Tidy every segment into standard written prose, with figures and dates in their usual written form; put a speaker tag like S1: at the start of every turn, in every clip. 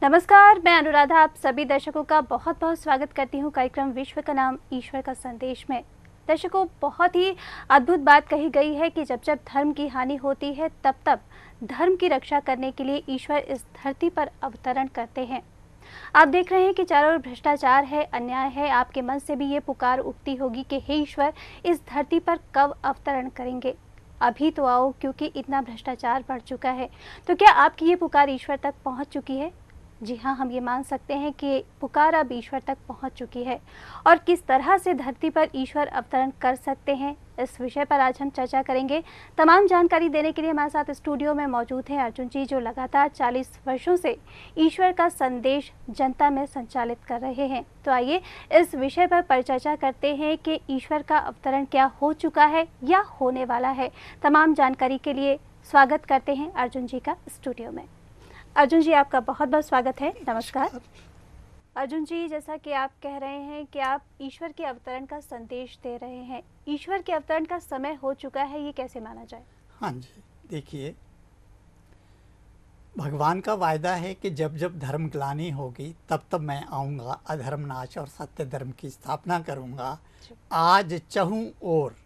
S1: नमस्कार, मैं अनुराधा आप सभी दर्शकों का बहुत बहुत स्वागत करती हूँ कार्यक्रम विश्व का नाम ईश्वर का संदेश में। दर्शकों, बहुत ही अद्भुत बात कही गई है कि जब जब धर्म की हानि होती है तब तब धर्म की रक्षा करने के लिए ईश्वर इस धरती पर अवतरण करते हैं। आप देख रहे हैं कि चारों ओर भ्रष्टाचार है, अन्याय है। आपके मन से भी ये पुकार उठती होगी कि हे ईश्वर, इस धरती पर कब अवतरण करेंगे? अभी तो आओ, क्योंकि इतना भ्रष्टाचार बढ़ चुका है। तो क्या आपकी ये पुकार ईश्वर तक पहुंच चुकी है? जी हाँ, हम ये मान सकते हैं कि पुकार अब ईश्वर तक पहुंच चुकी है। और किस तरह से धरती पर ईश्वर अवतरण कर सकते हैं, इस विषय पर आज हम चर्चा करेंगे। तमाम जानकारी देने के लिए हमारे साथ स्टूडियो में मौजूद हैं अर्जुन जी, जो लगातार 40 वर्षों से ईश्वर का संदेश जनता में संचालित कर रहे हैं। तो आइए इस विषय पर परिचर्चा करते हैं कि ईश्वर का अवतरण क्या हो चुका है या होने वाला है। तमाम जानकारी के लिए स्वागत करते हैं अर्जुन जी का स्टूडियो में। अर्जुन जी, आपका बहुत बहुत स्वागत है। नमस्कार। अर्जुन जी, जैसा कि आप कह रहे हैं कि आप ईश्वर के अवतरण का संदेश दे रहे हैं, ईश्वर के अवतरण का समय हो चुका है, ये कैसे माना जाए?
S2: हाँ जी, देखिए, भगवान का वायदा है कि जब जब धर्म ग्लानि होगी तब तब मैं आऊँगा, अधर्म नाश और सत्य धर्म की स्थापना करूँगा। आज चहुं ओर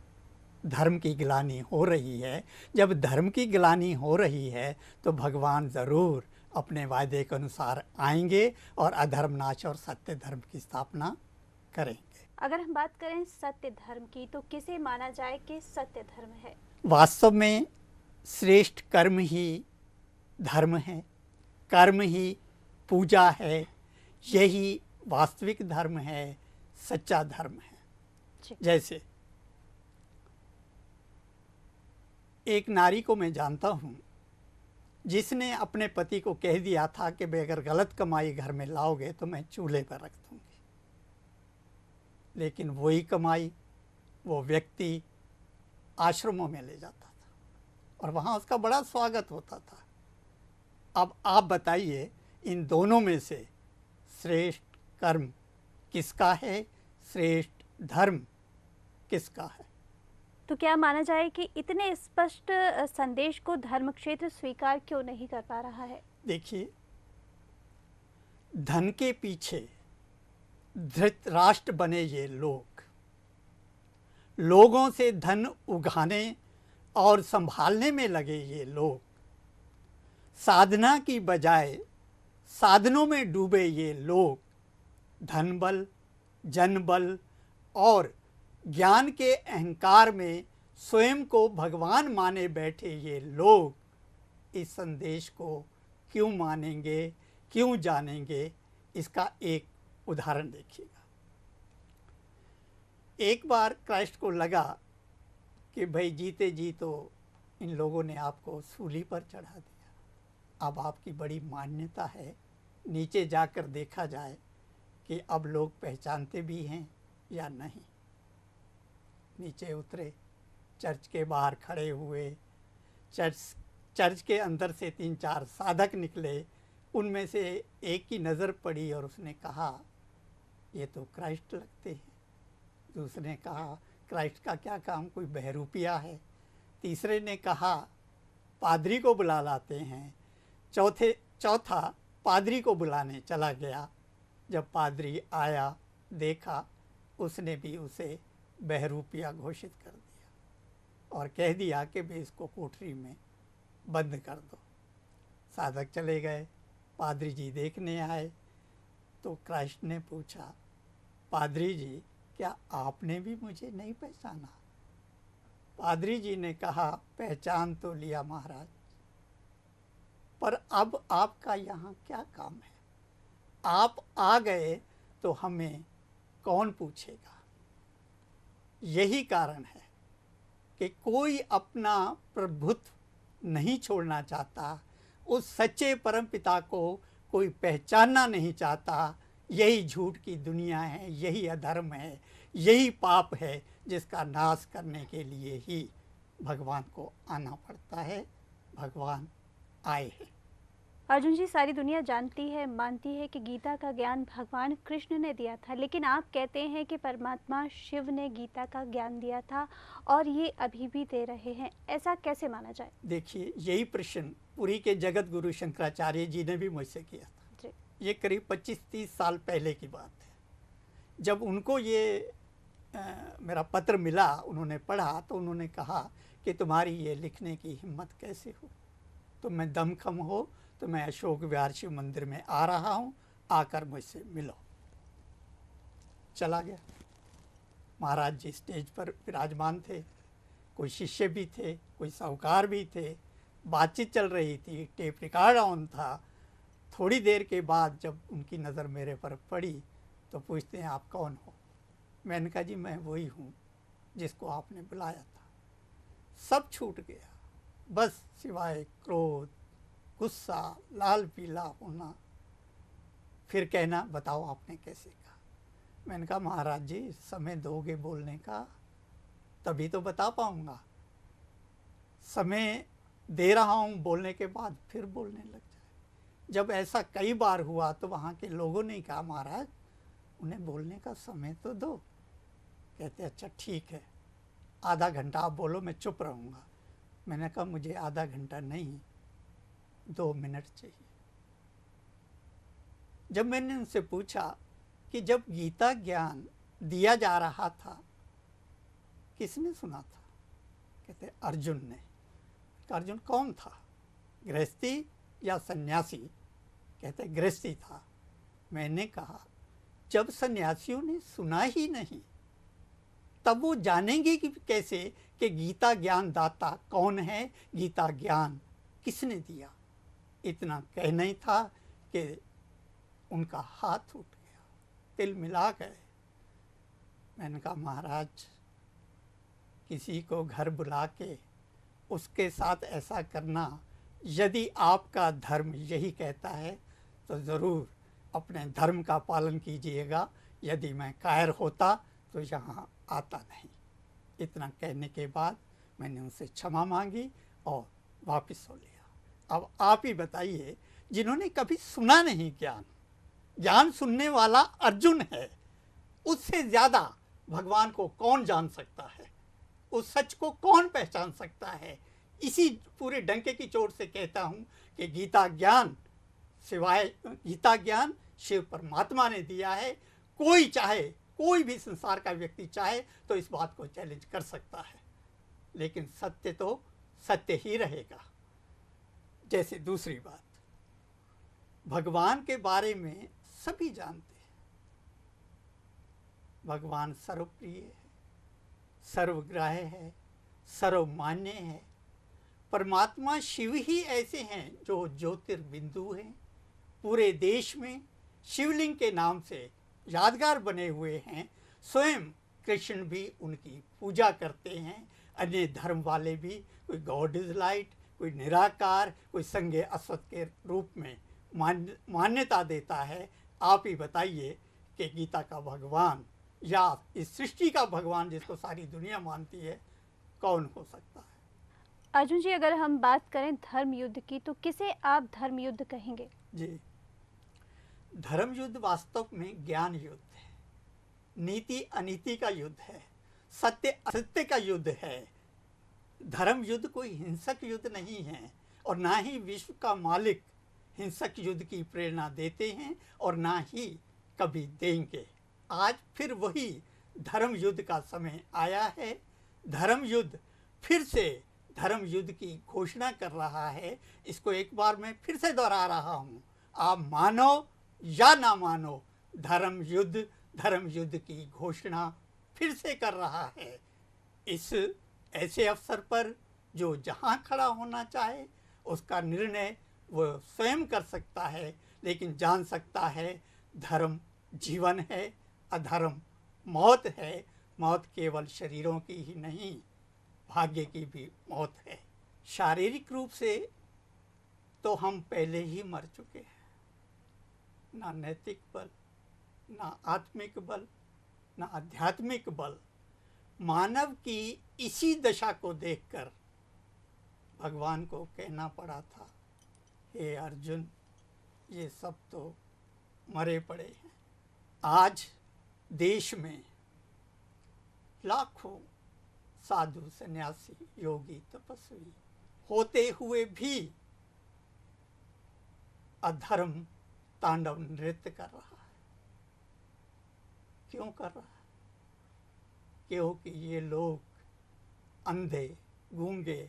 S2: धर्म की ग्लानि हो रही है। जब धर्म की ग्लानि हो रही है तो भगवान ज़रूर अपने वायदे के अनुसार आएंगे और अधर्म नाश और सत्य धर्म की स्थापना करेंगे।
S1: अगर हम बात करें सत्य धर्म की, तो किसे माना जाए कि सत्य धर्म है?
S2: वास्तव में श्रेष्ठ कर्म ही धर्म है, कर्म ही पूजा है, यही वास्तविक धर्म है, सच्चा धर्म है। जैसे एक नारी को मैं जानता हूँ जिसने अपने पति को कह दिया था कि भाई अगर गलत कमाई घर में लाओगे तो मैं चूल्हे पर रख दूँगी, लेकिन वही कमाई वो व्यक्ति आश्रमों में ले जाता था और वहाँ उसका बड़ा स्वागत होता था। अब आप बताइए, इन दोनों में से श्रेष्ठ कर्म किसका है, श्रेष्ठ धर्म किसका है?
S1: तो क्या माना जाए कि इतने स्पष्ट संदेश को धर्म क्षेत्र स्वीकार क्यों नहीं कर पा रहा है?
S2: देखिए, धन के पीछे धृतराष्ट्र बने ये लोग, लोगों से धन उगाने और संभालने में लगे ये लोग, साधना की बजाय साधनों में डूबे ये लोग, धन बल, जन बल और ज्ञान के अहंकार में स्वयं को भगवान माने बैठे ये लोग इस संदेश को क्यों मानेंगे, क्यों जानेंगे? इसका एक उदाहरण देखिएगा। एक बार क्राइस्ट को लगा कि भाई जीते जी तो इन लोगों ने आपको सूली पर चढ़ा दिया, अब आपकी बड़ी मान्यता है, नीचे जाकर देखा जाए कि अब लोग पहचानते भी हैं या नहीं। नीचे उतरे, चर्च के बाहर खड़े हुए, चर्च के अंदर से 3-4 साधक निकले, उनमें से एक की नज़र पड़ी और उसने कहा ये तो क्राइस्ट लगते हैं। दूसरे ने कहा क्राइस्ट का क्या काम, कोई बहरूपिया है। तीसरे ने कहा पादरी को बुला लाते हैं। चौथा पादरी को बुलाने चला गया। जब पादरी आया, देखा, उसने भी उसे बहरूपिया घोषित कर दिया और कह दिया कि भाई इसको कोठरी में बंद कर दो। साधक चले गए, पादरी जी देखने आए तो क्राइस्ट ने पूछा, पादरी जी क्या आपने भी मुझे नहीं पहचाना? पादरी जी ने कहा, पहचान तो लिया महाराज, पर अब आपका यहाँ क्या काम है? आप आ गए तो हमें कौन पूछेगा? यही कारण है कि कोई अपना प्रभुत्व नहीं छोड़ना चाहता, उस सच्चे परमपिता को कोई पहचानना नहीं चाहता। यही झूठ की दुनिया है, यही अधर्म है, यही पाप है जिसका नाश करने के लिए ही भगवान को आना पड़ता है। भगवान आए हैं।
S1: अर्जुन जी, सारी दुनिया जानती है, मानती है कि गीता का ज्ञान भगवान कृष्ण ने दिया था, लेकिन आप कहते हैं कि परमात्मा शिव ने गीता का ज्ञान दिया था और ये अभी भी दे रहे हैं। ऐसा कैसे माना जाए?
S2: देखिए, यही प्रश्न पुरी के जगत गुरु शंकराचार्य जी ने भी मुझसे किया था। ये करीब 25-30 साल पहले की बात है। जब उनको ये मेरा पत्र मिला, उन्होंने पढ़ा, तो उन्होंने कहा कि तुम्हारी ये लिखने की हिम्मत कैसे हो, तुम्हें दमखम हो तो मैं अशोक विहार शिव मंदिर में आ रहा हूँ, आकर मुझसे मिलो। चला गया। महाराज जी स्टेज पर विराजमान थे, कोई शिष्य भी थे, कोई साहूकार भी थे, बातचीत चल रही थी, टेप रिकॉर्ड ऑन था। थोड़ी देर के बाद जब उनकी नज़र मेरे पर पड़ी तो पूछते हैं आप कौन हो। मैंने कहा जी मैं वही हूँ जिसको आपने बुलाया था। सब छूट गया, बस सिवाय क्रोध, गुस्सा, लाल पीला होना। फिर कहना बताओ आपने कैसे कहा। मैंने कहा महाराज जी समय दोगे बोलने का तभी तो बता पाऊंगा, समय दे रहा हूँ बोलने के बाद फिर बोलने लग जाए। जब ऐसा कई बार हुआ तो वहाँ के लोगों ने कहा महाराज उन्हें बोलने का समय तो दो। कहते अच्छा ठीक है, आधा घंटा आप बोलो, मैं चुप रहूँगा। मैंने कहा मुझे आधा घंटा नहीं, 2 मिनट चाहिए। जब मैंने उनसे पूछा कि जब गीता ज्ञान दिया जा रहा था किसने सुना था? कहते अर्जुन ने। अर्जुन कौन था, गृहस्थी या सन्यासी? कहते गृहस्थी था। मैंने कहा जब सन्यासियों ने सुना ही नहीं तब वो जानेंगे कि कैसे कि गीता ज्ञान दाता कौन है, गीता ज्ञान किसने दिया? इतना कहना ही था कि उनका हाथ उठ गया, तिल मिला गए। मैंने कहा महाराज किसी को घर बुला के उसके साथ ऐसा करना, यदि आपका धर्म यही कहता है तो ज़रूर अपने धर्म का पालन कीजिएगा। यदि मैं कायर होता तो यहाँ आता नहीं। इतना कहने के बाद मैंने उनसे क्षमा मांगी और वापस हो लिया। अब आप ही बताइए, जिन्होंने कभी सुना नहीं ज्ञान, ज्ञान सुनने वाला अर्जुन है, उससे ज़्यादा भगवान को कौन जान सकता है? उस सच को कौन पहचान सकता है? इसी पूरे डंके की चोट से कहता हूँ कि गीता ज्ञान सिवाय गीता ज्ञान शिव परमात्मा ने दिया है। कोई चाहे, कोई भी संसार का व्यक्ति चाहे तो इस बात को चैलेंज कर सकता है, लेकिन सत्य तो सत्य ही रहेगा। जैसे दूसरी बात, भगवान के बारे में सभी जानते हैं, भगवान सर्वप्रिय है, सर्वग्राह्य है, सर्वमान्य है। परमात्मा शिव ही ऐसे हैं जो ज्योतिर्बिंदु हैं, पूरे देश में शिवलिंग के नाम से यादगार बने हुए हैं। स्वयं कृष्ण भी उनकी पूजा करते हैं, अन्य धर्म वाले भी, कोई गॉड इज लाइट, कोई निराकार, कोई संज्ञ असत के रूप में मान्यता देता है। आप ही बताइए कि गीता का भगवान या इस सृष्टि का भगवान जिसको सारी दुनिया मानती है कौन हो सकता है?
S1: अर्जुन जी, अगर हम बात करें धर्म युद्ध की तो किसे आप धर्म युद्ध कहेंगे?
S2: जी, धर्म युद्ध वास्तव में ज्ञान युद्ध है, नीति अनीति का युद्ध है, सत्य असत्य का युद्ध है। धर्म युद्ध कोई हिंसक युद्ध नहीं है और ना ही विश्व का मालिक हिंसक युद्ध की प्रेरणा देते हैं और ना ही कभी देंगे। आज फिर वही धर्म युद्ध का समय आया है। धर्म युद्ध फिर से धर्म युद्ध की घोषणा कर रहा है। इसको एक बार मैं फिर से दोहरा रहा हूँ, आप मानो या ना मानो, धर्म युद्ध की घोषणा फिर से कर रहा है। इस ऐसे अवसर पर जो जहाँ खड़ा होना चाहे उसका निर्णय वो स्वयं कर सकता है, लेकिन जान सकता है धर्म जीवन है, अधर्म मौत है। मौत केवल शरीरों की ही नहीं, भाग्य की भी मौत है। शारीरिक रूप से तो हम पहले ही मर चुके हैं। ना नैतिक बल, ना आत्मिक बल, ना आध्यात्मिक बल। मानव की इसी दशा को देखकर भगवान को कहना पड़ा था, हे अर्जुन ये सब तो मरे पड़े हैं। आज देश में लाखों साधु सन्यासी योगी तपस्वी होते हुए भी अधर्म तांडव नृत्य कर रहा है। क्यों कर रहा है? क्योंकि ये लोग अंधे, गूंगे,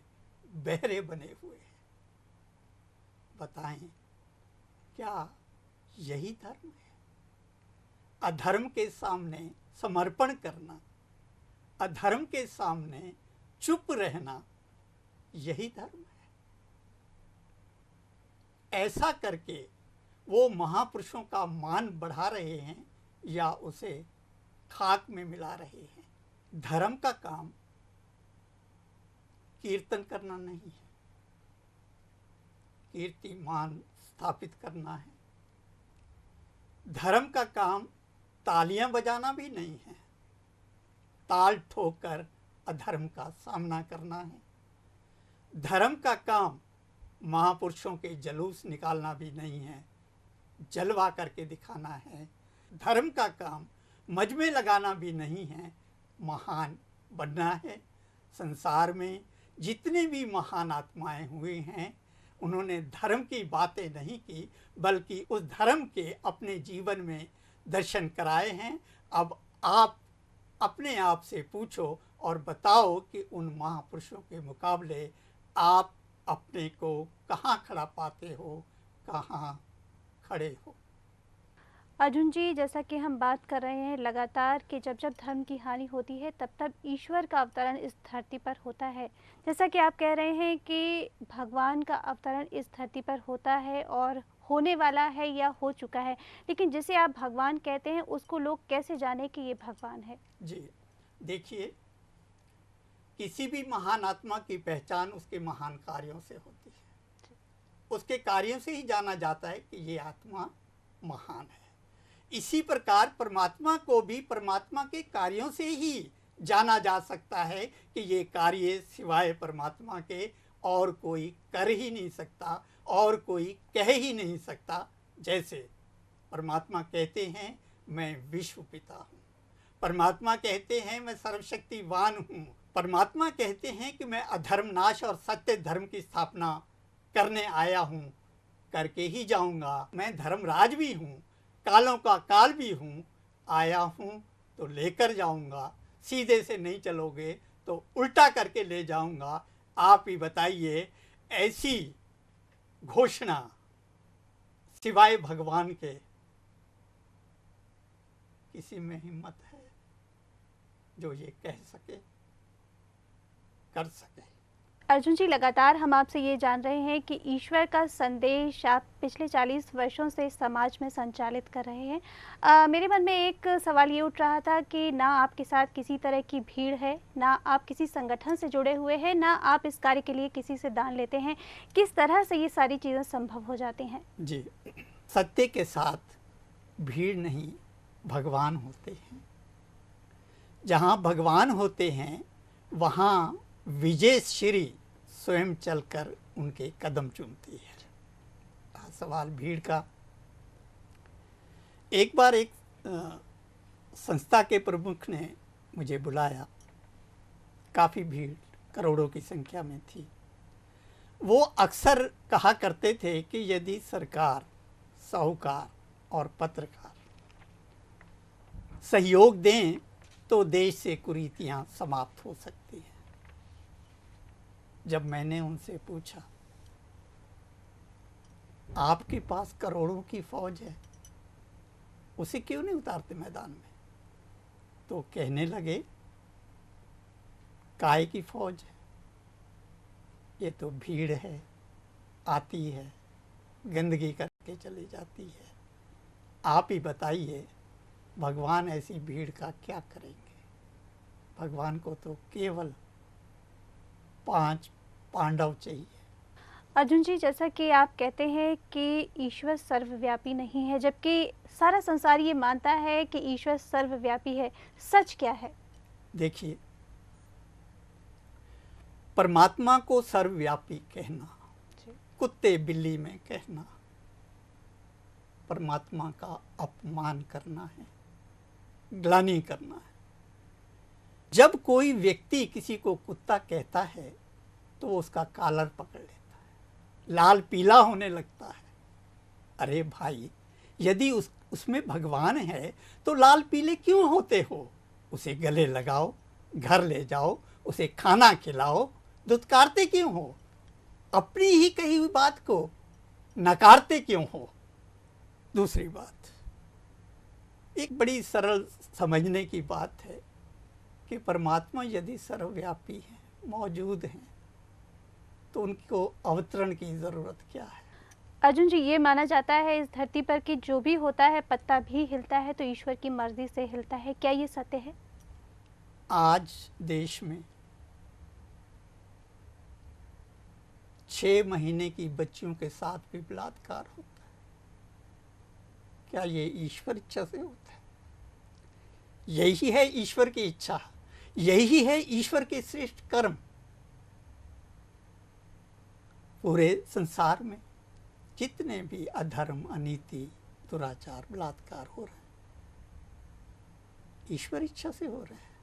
S2: बहरे बने हुए हैं। बताएं, क्या यही धर्म है? अधर्म के सामने समर्पण करना, अधर्म के सामने चुप रहना, यही धर्म है। ऐसा करके वो महापुरुषों का मान बढ़ा रहे हैं या उसे खाक में मिला रहे हैं। धर्म का काम कीर्तन करना नहीं है, कीर्तिमान स्थापित करना है। धर्म का काम तालियां बजाना भी नहीं है, ताल ठोकर अधर्म का सामना करना है। धर्म का काम महापुरुषों के जुलूस निकालना भी नहीं है, जलवा करके दिखाना है। धर्म का काम मजमे लगाना भी नहीं है, महान बनना है। संसार में जितने भी महान आत्माएं हुए हैं, उन्होंने धर्म की बातें नहीं की, बल्कि उस धर्म के अपने जीवन में दर्शन कराए हैं। अब आप अपने आप से पूछो और बताओ कि उन महापुरुषों के मुकाबले आप अपने को कहाँ खड़ा पाते हो, कहाँ खड़े हो।
S1: अर्जुन जी, जैसा कि हम बात कर रहे हैं लगातार कि जब जब धर्म की हानि होती है तब तब ईश्वर का अवतरण इस धरती पर होता है। जैसा कि आप कह रहे हैं कि भगवान का अवतरण इस धरती पर होता है और होने वाला है या हो चुका है, लेकिन जिसे आप भगवान कहते हैं उसको लोग कैसे जाने कि ये भगवान है?
S2: जी देखिए, किसी भी महान आत्मा की पहचान उसके महान कार्यों से होती है। उसके कार्यों से ही जाना जाता है कि ये आत्मा महान है। इसी प्रकार परमात्मा को भी परमात्मा के कार्यों से ही जाना जा सकता है कि ये कार्य सिवाय परमात्मा के और कोई कर ही नहीं सकता और कोई कह ही नहीं सकता। जैसे परमात्मा कहते हैं मैं विश्व पिता हूँ, परमात्मा कहते हैं मैं सर्वशक्तिवान हूँ, परमात्मा कहते हैं कि मैं अधर्म नाश और सत्य धर्म की स्थापना करने आया हूँ, करके ही जाऊँगा। मैं धर्मराज भी हूँ, कालों का काल भी हूँ, आया हूँ तो लेकर जाऊँगा, सीधे से नहीं चलोगे तो उल्टा करके ले जाऊँगा। आप ही बताइए, ऐसी घोषणा सिवाय भगवान के किसी में हिम्मत है जो ये कह सके, कर सके?
S1: अर्जुन जी, लगातार हम आपसे ये जान रहे हैं कि ईश्वर का संदेश आप पिछले 40 वर्षों से समाज में संचालित कर रहे हैं। मेरे मन में एक सवाल ये उठ रहा था कि ना आपके साथ किसी तरह की भीड़ है, ना आप किसी संगठन से जुड़े हुए हैं, ना आप इस कार्य के लिए किसी से दान लेते हैं। किस तरह से ये सारी चीज़ें संभव हो जाती हैं?
S2: जी, सत्य के साथ भीड़ नहीं, भगवान होते हैं। जहाँ भगवान होते हैं वहाँ विजय श्री स्वयं चलकर उनके कदम चूमती है। सवाल भीड़ का। एक बार एक संस्था के प्रमुख ने मुझे बुलाया, काफ़ी भीड़ करोड़ों की संख्या में थी। वो अक्सर कहा करते थे कि यदि सरकार, साहूकार और पत्रकार सहयोग दें तो देश से कुरीतियां समाप्त हो सकती हैं। जब मैंने उनसे पूछा, आपके पास करोड़ों की फौज है, उसे क्यों नहीं उतारते मैदान में? तो कहने लगे, काय की फौज है, ये तो भीड़ है, आती है, गंदगी करके चली जाती है। आप ही बताइए, भगवान ऐसी भीड़ का क्या करेंगे? भगवान को तो केवल 5 पांडव चाहिए।
S1: अर्जुन जी, जैसा कि आप कहते हैं कि ईश्वर सर्वव्यापी नहीं है, जबकि सारा संसार ये मानता है कि ईश्वर सर्वव्यापी है, सच क्या है?
S2: देखिए, परमात्मा को सर्वव्यापी कहना, कुत्ते बिल्ली में कहना, परमात्मा का अपमान करना है, ग्लानि करना है। जब कोई व्यक्ति किसी को कुत्ता कहता है तो वो उसका कॉलर पकड़ लेता है, लाल पीला होने लगता है। अरे भाई, यदि उसमें भगवान है तो लाल पीले क्यों होते हो? उसे गले लगाओ, घर ले जाओ, उसे खाना खिलाओ, दुत्कारते क्यों हो? अपनी ही कही हुई बात को नकारते क्यों हो? दूसरी बात, एक बड़ी सरल समझने की बात है कि परमात्मा यदि सर्वव्यापी हैं, मौजूद हैं, तो उनको अवतरण की ज़रूरत क्या है?
S1: अर्जुन जी, ये माना जाता है इस धरती पर कि जो भी होता है, पत्ता भी हिलता है तो ईश्वर की मर्जी से हिलता है। क्या ये सत्य है?
S2: आज देश में 6 महीने की बच्चियों के साथ भी बलात्कार होता है। क्या ये ईश्वर इच्छा से होता है? यही है ईश्वर की इच्छा, यही है ईश्वर के श्रेष्ठ कर्म। पूरे संसार में जितने भी अधर्म, अनीति, दुराचार, बलात्कार हो रहे हैं, ईश्वर इच्छा से हो रहे हैं।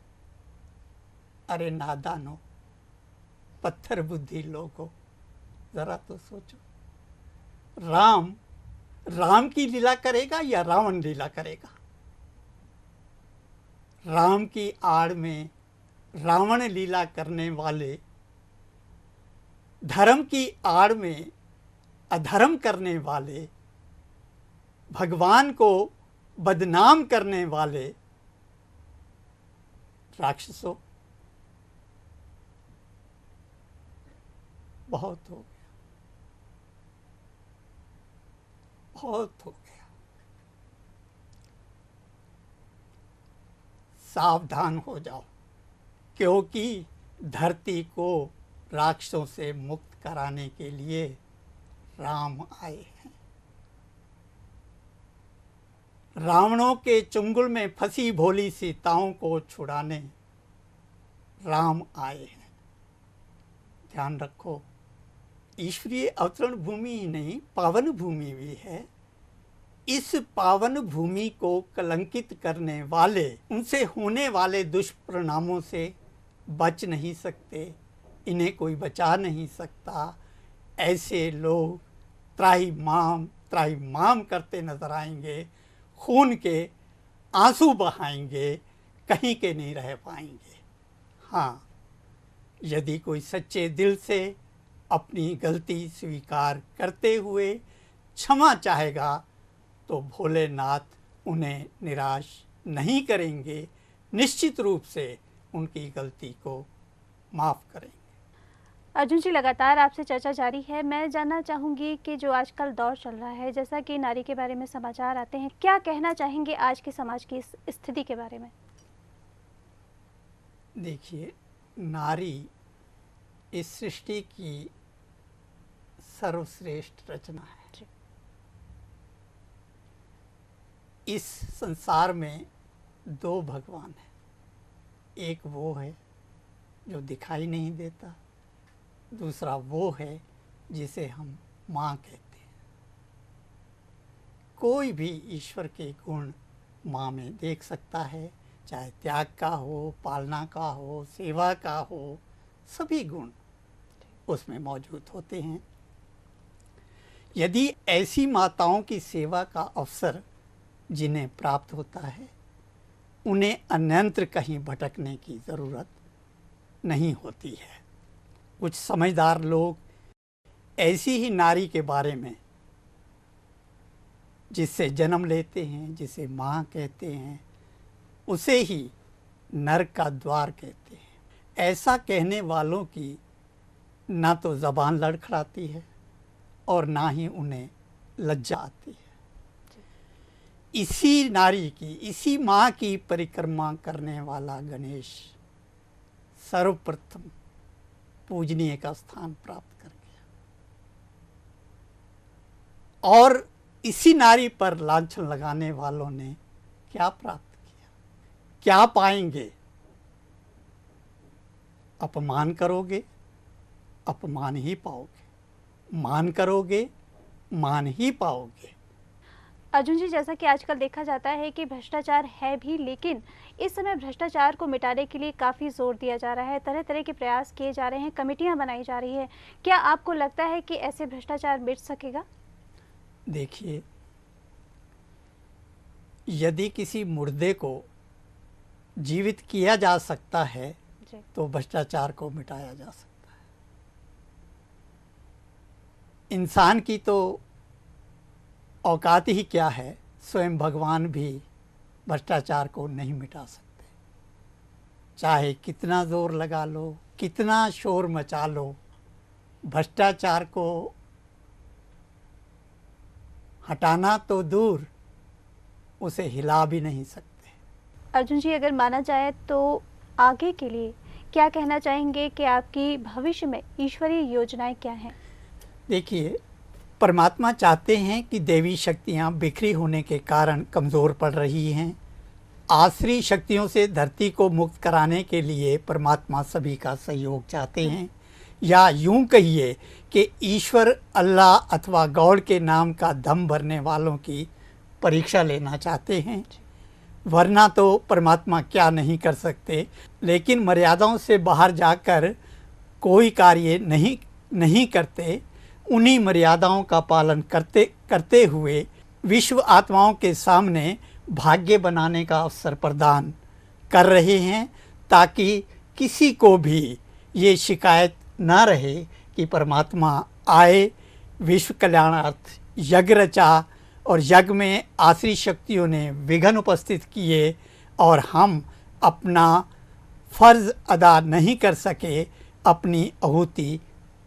S2: अरे नादानो, पत्थर बुद्धि लोगों, जरा तो सोचो, राम की लीला करेगा या रावण लीला करेगा? राम की आड़ में रावण लीला करने वाले, धर्म की आड़ में अधर्म करने वाले, भगवान को बदनाम करने वाले राक्षसों, बहुत हो गया, बहुत हो गया। सावधान हो जाओ, क्योंकि धरती को राक्षसों से मुक्त कराने के लिए राम आए हैं। रावणों के चुंगल में फंसी भोली सीताओं को छुड़ाने राम आए हैं। ध्यान रखो, ईश्वरीय अवतरण भूमि ही नहीं, पावन भूमि भी है। इस पावन भूमि को कलंकित करने वाले, उनसे होने वाले दुष्परिणामों से बच नहीं सकते, इन्हें कोई बचा नहीं सकता। ऐसे लोग त्राहिमाम करते नजर आएंगे, खून के आंसू बहाएंगे, कहीं के नहीं रह पाएंगे। हाँ, यदि कोई सच्चे दिल से अपनी गलती स्वीकार करते हुए क्षमा चाहेगा तो भोलेनाथ उन्हें निराश नहीं करेंगे, निश्चित रूप से उनकी गलती को माफ़ करेंगे।
S1: अर्जुन जी, लगातार आपसे चर्चा जारी है। मैं जानना चाहूँगी कि जो आजकल दौर चल रहा है, जैसा कि नारी के बारे में समाचार आते हैं, क्या कहना चाहेंगे आज के समाज की इस स्थिति के बारे में?
S2: देखिए, नारी इस सृष्टि की सर्वश्रेष्ठ रचना है। इस संसार में 2 भगवान हैं, एक वो है जो दिखाई नहीं देता, दूसरा वो है जिसे हम माँ कहते हैं। कोई भी ईश्वर के गुण माँ में देख सकता है, चाहे त्याग का हो, पालना का हो, सेवा का हो, सभी गुण उसमें मौजूद होते हैं। यदि ऐसी माताओं की सेवा का अवसर जिन्हें प्राप्त होता है, उन्हें अन्यंत्र कहीं भटकने की ज़रूरत नहीं होती है। कुछ समझदार लोग ऐसी ही नारी के बारे में, जिससे जन्म लेते हैं, जिसे माँ कहते हैं, उसे ही नरक का द्वार कहते हैं। ऐसा कहने वालों की ना तो ज़बान लड़खड़ाती है और ना ही उन्हें लज्जा आती है। इसी नारी की, इसी माँ की परिक्रमा करने वाला गणेश सर्वप्रथम पूजनीय का स्थान प्राप्त कर गया, और इसी नारी पर लांछन लगाने वालों ने क्या प्राप्त किया? क्या पाएंगे? अपमान करोगे, अपमान ही पाओगे। मान करोगे, मान ही पाओगे।
S1: अर्जुन जी, जैसा कि आजकल देखा जाता है कि भ्रष्टाचार है भी, लेकिन इस समय भ्रष्टाचार को मिटाने के लिए काफ़ी जोर दिया जा रहा है, तरह तरह के प्रयास किए जा रहे हैं, कमेटियां बनाई जा रही है। क्या आपको लगता है कि ऐसे भ्रष्टाचार मिट सकेगा?
S2: देखिए, यदि किसी मुर्दे को जीवित किया जा सकता है
S1: जी।
S2: तो भ्रष्टाचार को मिटाया जा सकता है। इंसान की तो औकात ही क्या है, स्वयं भगवान भी भ्रष्टाचार को नहीं मिटा सकते। चाहे कितना जोर लगा लो, कितना शोर मचा लो, भ्रष्टाचार को हटाना तो दूर, उसे हिला भी नहीं सकते।
S1: अर्जुन जी, अगर माना जाए तो आगे के लिए क्या कहना चाहेंगे कि आपकी भविष्य में ईश्वरीय योजनाएं क्या हैं?
S2: देखिए, परमात्मा चाहते हैं कि देवी शक्तियां बिखरी होने के कारण कमज़ोर पड़ रही हैं। आसुरी शक्तियों से धरती को मुक्त कराने के लिए परमात्मा सभी का सहयोग चाहते हैं, या यूं कहिए कि ईश्वर, अल्लाह अथवा गॉड के नाम का दम भरने वालों की परीक्षा लेना चाहते हैं। वरना तो परमात्मा क्या नहीं कर सकते, लेकिन मर्यादाओं से बाहर जाकर कोई कार्य नहीं करते। उन्हीं मर्यादाओं का पालन करते हुए विश्व आत्माओं के सामने भाग्य बनाने का अवसर प्रदान कर रहे हैं, ताकि किसी को भी ये शिकायत ना रहे कि परमात्मा आए, विश्व कल्याणार्थ यज्ञ रचा और यज्ञ में आसुरी शक्तियों ने विघ्न उपस्थित किए और हम अपना फर्ज अदा नहीं कर सके, अपनी आहुति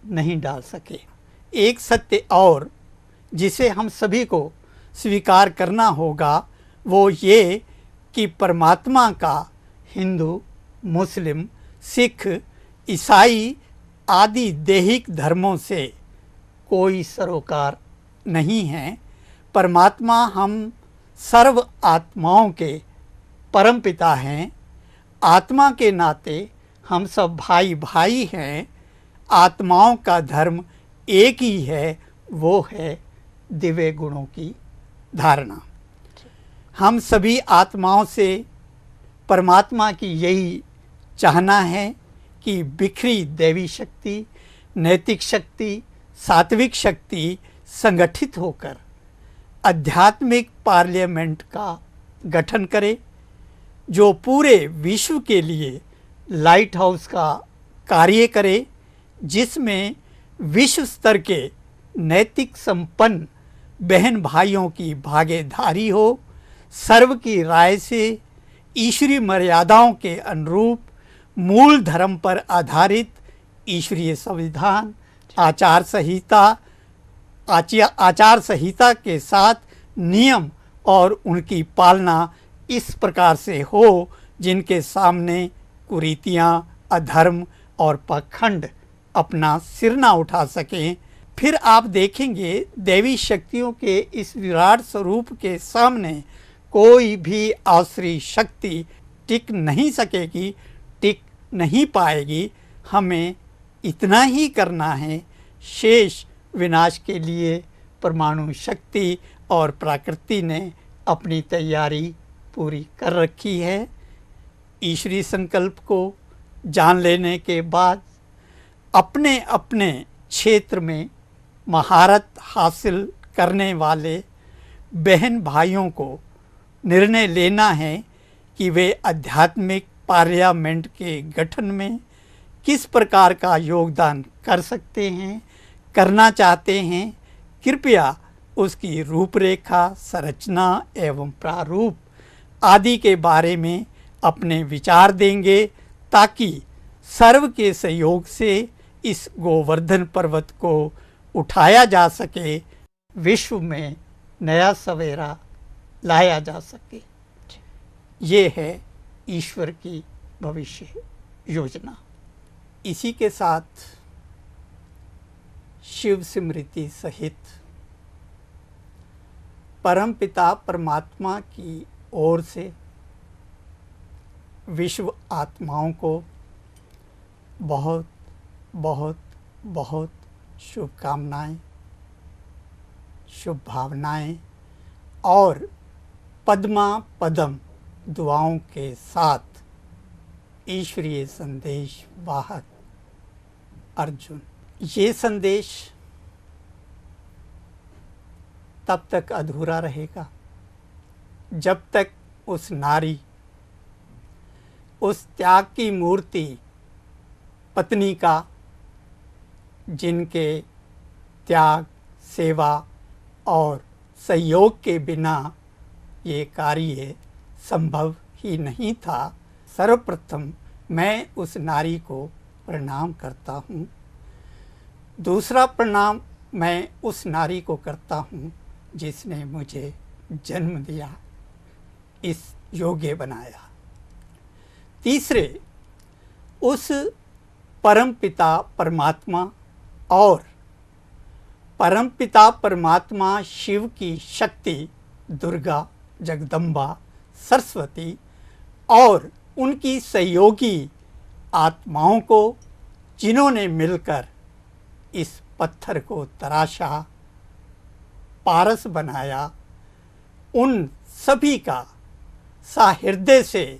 S2: नहीं डाल सके। एक सत्य और जिसे हम सभी को स्वीकार करना होगा वो ये कि परमात्मा का हिंदू, मुस्लिम, सिख, ईसाई आदि दैहिक धर्मों से कोई सरोकार नहीं है। परमात्मा हम सर्व आत्माओं के परम पिता हैं। आत्मा के नाते हम सब भाई भाई हैं। आत्माओं का धर्म एक ही है, वो है दिव्य गुणों की धारणा। हम सभी आत्माओं से परमात्मा की यही चाहना है कि बिखरी दैवी शक्ति, नैतिक शक्ति, सात्विक शक्ति संगठित होकर आध्यात्मिक पार्लियामेंट का गठन करे, जो पूरे विश्व के लिए लाइट हाउस का कार्य करे, जिसमें विश्व स्तर के नैतिक संपन्न बहन भाइयों की भागीदारी हो, सर्व की राय से ईश्वरीय मर्यादाओं के अनुरूप मूल धर्म पर आधारित ईश्वरीय संविधान, आचार संहिता के साथ नियम और उनकी पालना इस प्रकार से हो जिनके सामने कुरीतियाँ, अधर्म और पाखंड अपना सिर ना उठा सकें। फिर आप देखेंगे देवी शक्तियों के इस विराट स्वरूप के सामने कोई भी आसुरी शक्ति टिक नहीं सकेगी, टिक नहीं पाएगी। हमें इतना ही करना है। शेष विनाश के लिए परमाणु शक्ति और प्रकृति ने अपनी तैयारी पूरी कर रखी है। ईश्वरीय संकल्प को जान लेने के बाद अपने अपने क्षेत्र में महारत हासिल करने वाले बहन भाइयों को निर्णय लेना है कि वे आध्यात्मिक पार्लियामेंट के गठन में किस प्रकार का योगदान कर सकते हैं, करना चाहते हैं। कृपया उसकी रूपरेखा, संरचना एवं प्रारूप आदि के बारे में अपने विचार देंगे, ताकि सर्व के सहयोग से इस गोवर्धन पर्वत को उठाया जा सके, विश्व में नया सवेरा लाया जा सके। ये है ईश्वर की भविष्य योजना। इसी के साथ शिव स्मृति सहित परमपिता परमात्मा की ओर से विश्व आत्माओं को बहुत बहुत बहुत शुभकामनाएं, शुभ भावनाएं और पद्मा पदम दुआओं के साथ ईश्वरीय संदेश वाहक अर्जुन। ये संदेश तब तक अधूरा रहेगा जब तक उस नारी, उस त्याग की मूर्ति पत्नी का, जिनके त्याग, सेवा और सहयोग के बिना ये कार्य संभव ही नहीं था, सर्वप्रथम मैं उस नारी को प्रणाम करता हूँ। दूसरा प्रणाम मैं उस नारी को करता हूँ जिसने मुझे जन्म दिया, इस योग्य बनाया। तीसरे, उस परमपिता परमात्मा और परमपिता परमात्मा शिव की शक्ति दुर्गा, जगदम्बा, सरस्वती और उनकी सहयोगी आत्माओं को, जिन्होंने मिलकर इस पत्थर को तराशा, पारस बनाया, उन सभी का सहृदय से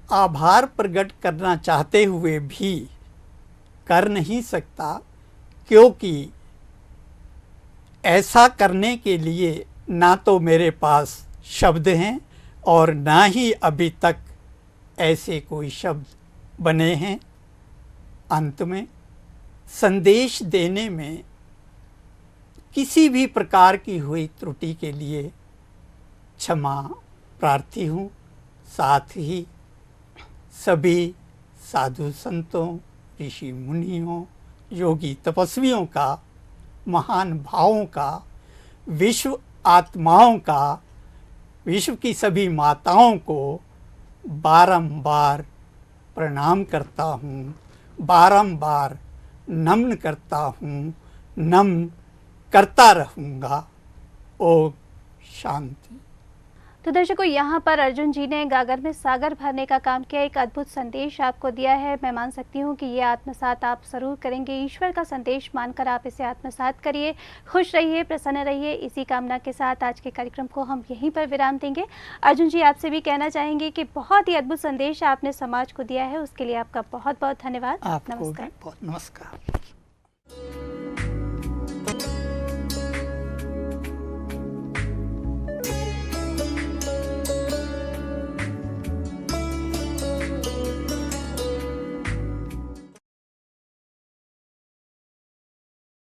S2: आभार प्रकट करना चाहते हुए भी कर नहीं सकता, क्योंकि ऐसा करने के लिए ना तो मेरे पास शब्द हैं और ना ही अभी तक ऐसे कोई शब्द बने हैं। अंत में संदेश देने में किसी भी प्रकार की हुई त्रुटि के लिए क्षमा प्रार्थी हूँ। साथ ही सभी साधु संतों, ऋषि मुनियों, योगी तपस्वियों का, महान भावों का, विश्व आत्माओं का, विश्व की सभी माताओं को बारंबार प्रणाम करता हूँ, बारंबार नमन करता हूँ, नमन करता रहूँगा। ओम शांति।
S1: तो दर्शकों, यहाँ पर अर्जुन जी ने गागर में सागर भरने का काम किया, एक अद्भुत संदेश आपको दिया है। मैं मान सकती हूँ कि ये आत्मसात आप ज़रूर करेंगे। ईश्वर का संदेश मानकर आप इसे आत्मसात करिए। खुश रहिए, प्रसन्न रहिए। इसी कामना के साथ आज के कार्यक्रम को हम यहीं पर विराम देंगे। अर्जुन जी, आपसे भी कहना चाहेंगे कि बहुत ही अद्भुत संदेश आपने समाज को दिया है, उसके लिए आपका बहुत बहुत धन्यवाद।
S2: आपको
S1: नमस्कार।
S2: बहुत नमस्कार।